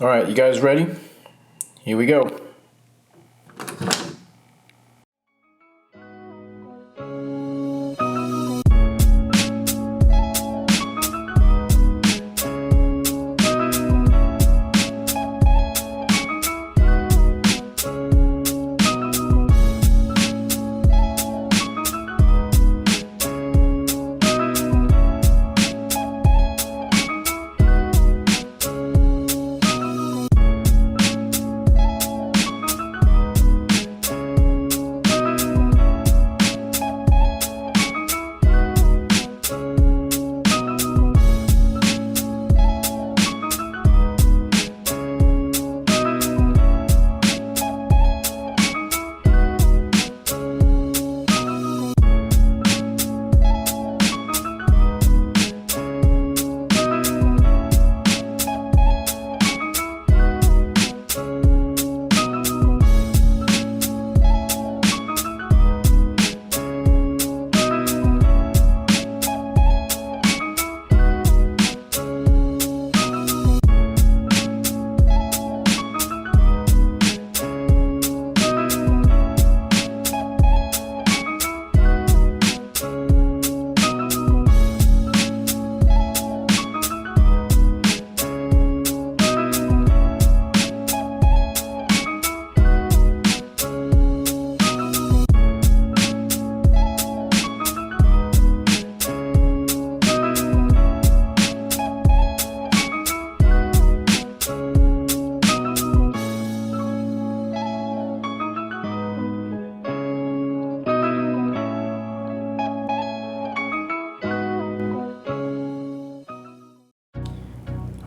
All right, you guys ready? Here we go.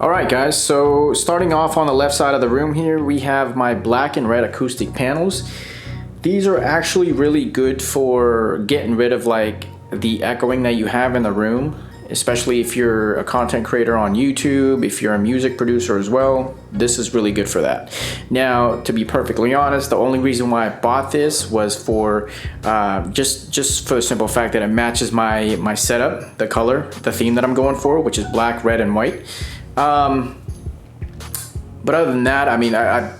Alright guys, so starting off on the left side of the room here, we have my black and red acoustic panels. These are actually really good for getting rid of like the echoing that you have in the room, especially if you're a content creator on YouTube, if you're a music producer as well. This is really good for that. Now, to be perfectly honest, the only reason why I bought this was for just for the simple fact that it matches my setup, the color, the theme that I'm going for, which is black, red, and white. But other than that, I mean, I'm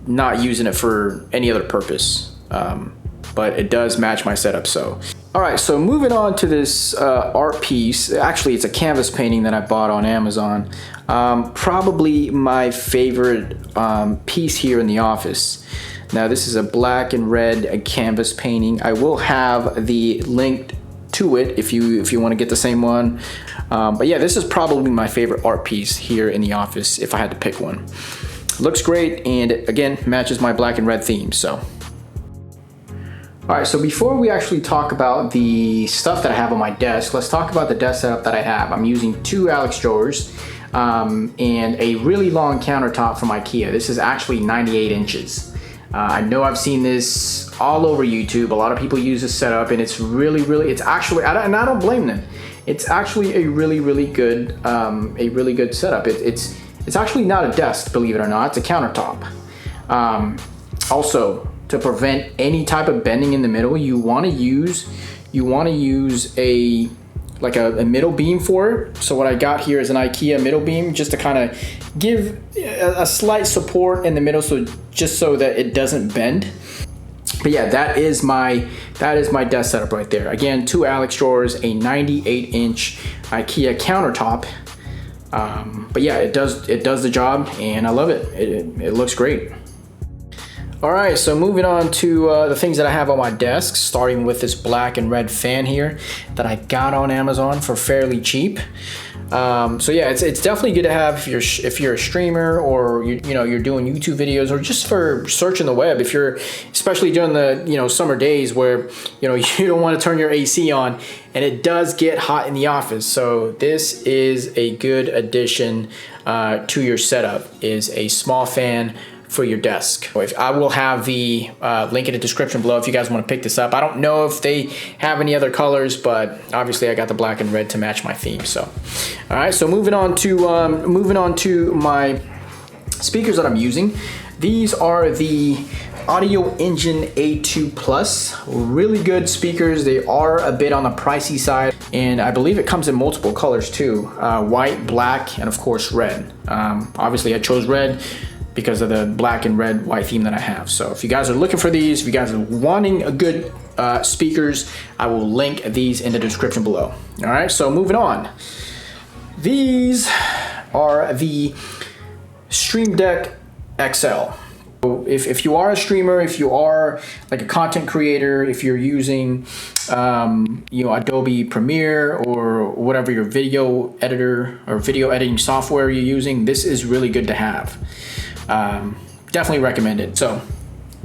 not using it for any other purpose, but it does match my setup. So, all right, so moving on to this art piece. Actually, it's a canvas painting that I bought on Amazon. Probably my favorite piece here in the office. Now, this is a black and red canvas painting. I will have the link to it if you want to get the same one. But yeah, this is probably my favorite art piece here in the office if I had to pick one. Looks great, and again, matches my black and red theme, so. All right, so before we actually talk about the stuff that I have on my desk, let's talk about the desk setup that I have. I'm using two Alex drawers and a really long countertop from IKEA. This is actually 98 inches. I know I've seen this all over YouTube. A lot of people use this setup, and it's really, it's actually, and I don't blame them. It's actually a really good setup. It's actually not a desk, believe it or not. It's a countertop. Also, to prevent any type of bending in the middle, you want to use a middle beam for it. So what I got here is an IKEA middle beam, just to kind of give a slight support in the middle, so that it doesn't bend. But yeah, that is my desk setup right there. Again, two Alex drawers, a 98-inch IKEA countertop. But yeah, it does the job, and I love it. It looks great. All right, so moving on to the things that I have on my desk, starting with this black and red fan here that I got on Amazon for fairly cheap. So yeah, it's definitely good to have if you're a streamer, or you're doing YouTube videos, or just for searching the web. If you're, especially during the summer days where you don't want to turn your AC on, and it does get hot in the office. So this is a good addition to your setup, is a small fan for your desk. I will have the link in the description below if you guys want to pick this up. I don't know if they have any other colors, but obviously I got the black and red to match my theme. So, all right. So moving on to my speakers that I'm using. These are the Audio Engine A2 Plus. Really good speakers. They are a bit on the pricey side, and I believe it comes in multiple colors too. White, black, and of course red. Obviously I chose red because of the black and red white theme that I have. So if you guys are looking for these, if you guys are wanting a good speakers, I will link these in the description below. All right, so moving on. These are the Stream Deck XL. If you are a streamer, if you are like a content creator, if you're using Adobe Premiere or whatever your video editor or video editing software you're using, this is really good to have. Definitely recommend it. So,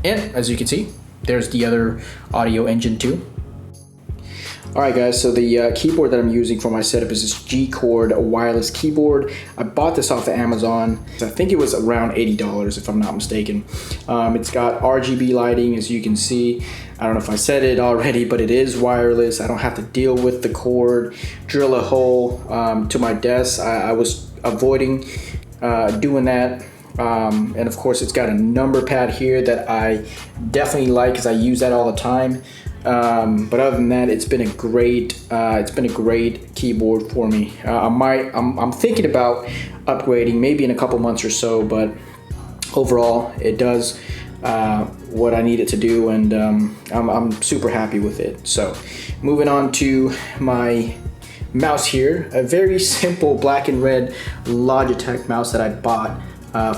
and as you can see, there's the other Audio Engine too. All right, guys, so the keyboard that I'm using for my setup is this G-Cord wireless keyboard. I bought this off of Amazon. I think it was around $80 if I'm not mistaken. It's got RGB lighting, as you can see. I don't know if I said it already, but it is wireless. I don't have to deal with the cord, drill a hole to my desk. I was avoiding doing that. And of course, it's got a number pad here that I definitely like because I use that all the time. But other than that, it's been a great keyboard for me. I'm thinking about upgrading maybe in a couple months or so, but overall it does what I need it to do, and I'm super happy with it. So moving on to my mouse here, a very simple black and red Logitech mouse that I bought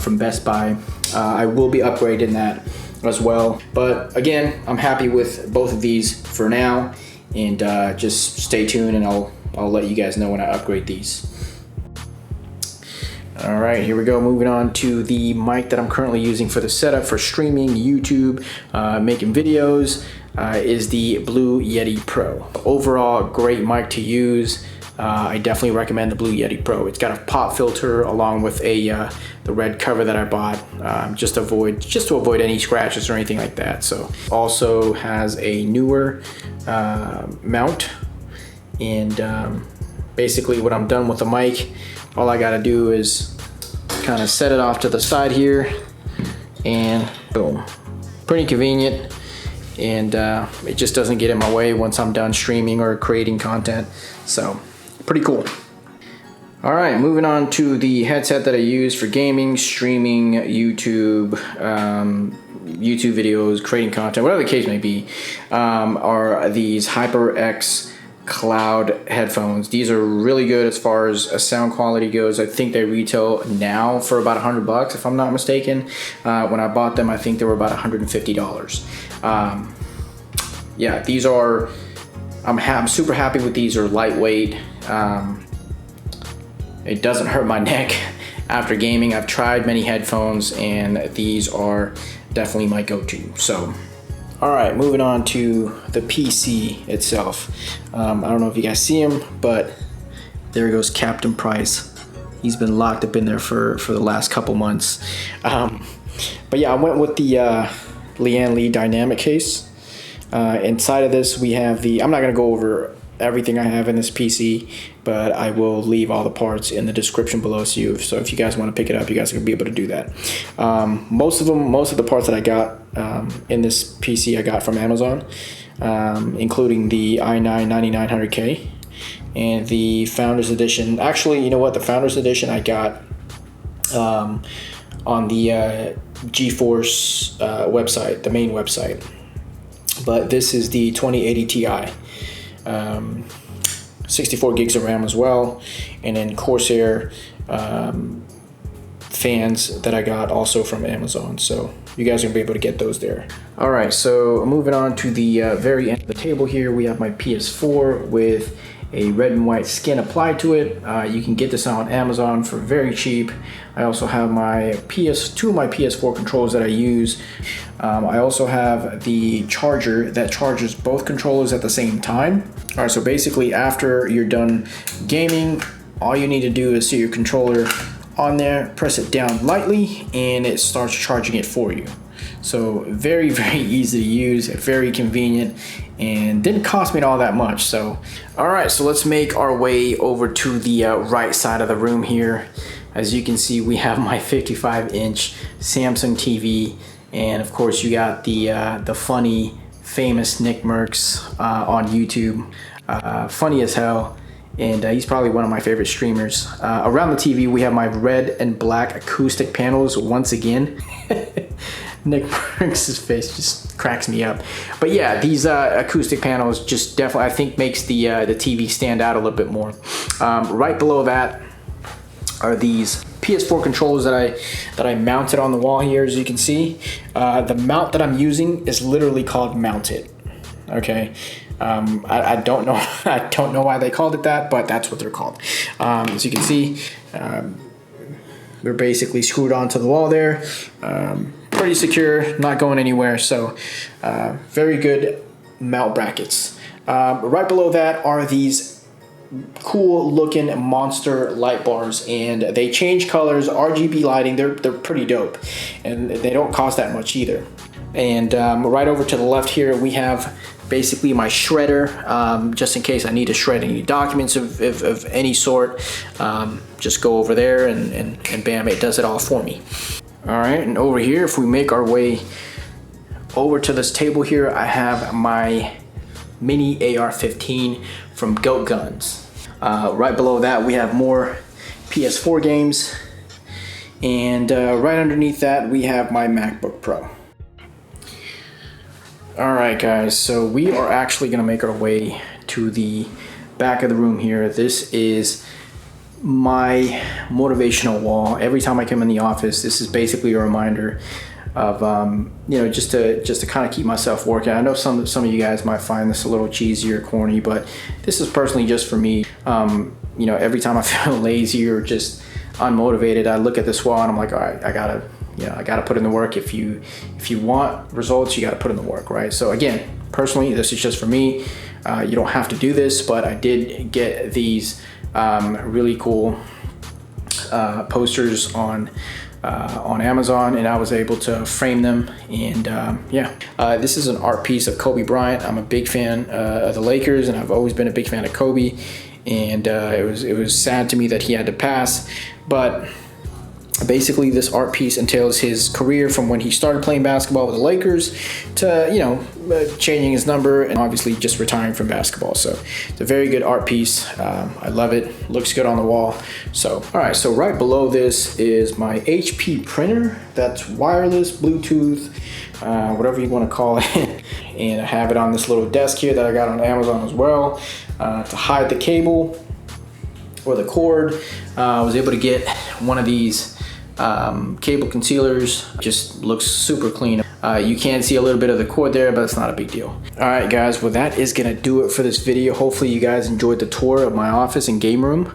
from Best Buy. I will be upgrading that as well, but again, I'm happy with both of these for now, and just stay tuned and I'll let you guys know when I upgrade these. All right, here we go. Moving on to the mic that I'm currently using for the setup for streaming, YouTube, making videos, is the Blue Yeti Pro. Overall, great mic to use. I definitely recommend the Blue Yeti Pro. It's got a pop filter along with the red cover that I bought, just to avoid any scratches or anything like that. So also has a newer mount, and basically when I'm done with the mic, all I gotta do is kind of set it off to the side here, and boom, pretty convenient. And it just doesn't get in my way once I'm done streaming or creating content. So pretty cool. All right, moving on to the headset that I use for gaming, streaming, YouTube videos, creating content, whatever the case may be, are these HyperX Cloud headphones. These are really good as far as sound quality goes. I think they retail now for about $100 if I'm not mistaken. When I bought them, I think they were about $150. Yeah, these are, I'm super happy with these. Are lightweight. It doesn't hurt my neck after gaming. I've tried many headphones and these are definitely my go-to. So, all right, moving on to the PC itself. I don't know if you guys see him, but there goes Captain Price. He's been locked up in there for the last couple months. But yeah, I went with the Lian Li dynamic case. Inside of this, we have the, I'm not gonna go over everything I have in this PC, but I will leave all the parts in the description below, so if you guys want to pick it up, you guys are gonna be able to do that. Most of the parts that I got in this PC I got from Amazon, including the i9 9900K and the Founders Edition. Actually, you know what, the Founders Edition I got on the GeForce website, the main website. But this is the 2080 Ti. 64 gigs of RAM as well, and then Corsair fans that I got also from Amazon, so you guys are gonna be able to get those there. All right, so moving on to the very end of the table here, we have my PS4 with a red and white skin applied to it. You can get this on Amazon for very cheap. I also have my two of my PS4 controllers that I use. I also have the charger that charges both controllers at the same time. All right, so basically after you're done gaming, all you need to do is see your controller on there, press it down lightly, and it starts charging it for you. So very, very easy to use, very convenient, and didn't cost me all that much. So, all right, so let's make our way over to the right side of the room here. As you can see, we have my 55-inch Samsung TV, And of course you got the funny, famous Nick Mercs on YouTube. Funny as hell. And he's probably one of my favorite streamers. Around the TV, we have my red and black acoustic panels once again. Nick Mercs' face just cracks me up. But yeah, these acoustic panels just definitely, I think, makes the TV stand out a little bit more. Right below that are these PS4 controllers that I mounted on the wall here, as you can see. The mount that I'm using is literally called Mount It. Okay. I don't know. I don't know why they called it that, but that's what they're called. As you can see, they're basically screwed onto the wall there. Pretty secure, not going anywhere. So very good mount brackets. Right below that are these cool looking monster light bars, and they change colors, RGB lighting. They're pretty dope, and they don't cost that much either. And right over to the left here, we have basically my shredder, just in case I need to shred any documents of any sort. Just go over there and bam, it does it all for me. All right, and over here, if we make our way over to this table here, I have my mini AR-15 from Goat Guns. Right below that, we have more PS4 games. And right underneath that, we have my MacBook Pro. All right, guys, so we are actually gonna make our way to the back of the room here. This is my motivational wall. Every time I come in the office, this is basically a reminder of you know, just to kind of keep myself working. I know some of you guys might find this a little cheesy or corny, but this is personally just for me. You know, every time I feel lazy or just unmotivated, I look at this wall and I'm like, all right, I gotta put in the work. If you want results, you gotta put in the work, right? So again, personally, this is just for me. You don't have to do this, but I did get these really cool posters on Amazon, and I was able to frame them. And yeah, this is an art piece of Kobe Bryant. I'm a big fan of the Lakers, and I've always been a big fan of Kobe. And it was sad to me that he had to pass, but basically this art piece entails his career from when he started playing basketball with the Lakers to, you know, changing his number and obviously just retiring from basketball. So it's a very good art piece. I love it. Looks good on the wall. So, all right, so right below this is my HP printer. That's wireless, Bluetooth, whatever you want to call it. And I have it on this little desk here that I got on Amazon as well, to hide the cable or the cord. I was able to get one of these cable concealers. Just looks super clean. You can see a little bit of the cord there, but it's not a big deal. All right, guys, well, that is gonna do it for this video. Hopefully you guys enjoyed the tour of my office and game room.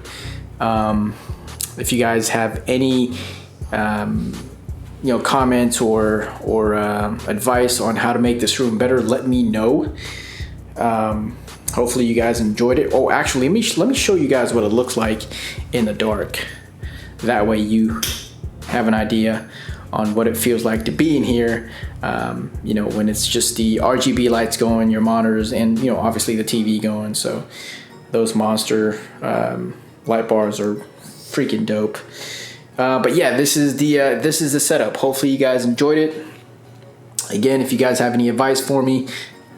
If you guys have any you know, comments or advice on how to make this room better, let me know. Hopefully you guys enjoyed it. Oh, actually, let me show you guys what it looks like in the dark. That way you have an idea on what it feels like to be in here, you know, when it's just the RGB lights going, your monitors, and, you know, obviously the TV going. So those monster light bars are freaking dope. But yeah, this is the setup. Hopefully you guys enjoyed it. Again, if you guys have any advice for me,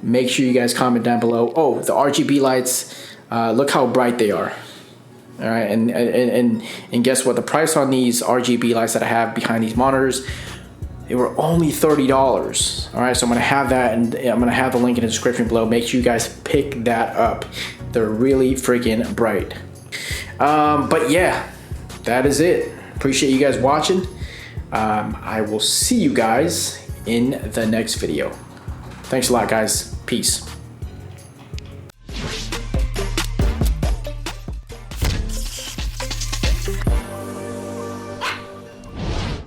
make sure you guys comment down below. Oh, the RGB lights, look how bright they are. All right, and guess what? The price on these RGB lights that I have behind these monitors, they were only $30. All right, so I'm gonna have that, and I'm gonna have the link in the description below. Make sure you guys pick that up. They're really freaking bright. But yeah, that is it. Appreciate you guys watching. I will see you guys in the next video. Thanks a lot, guys. Peace.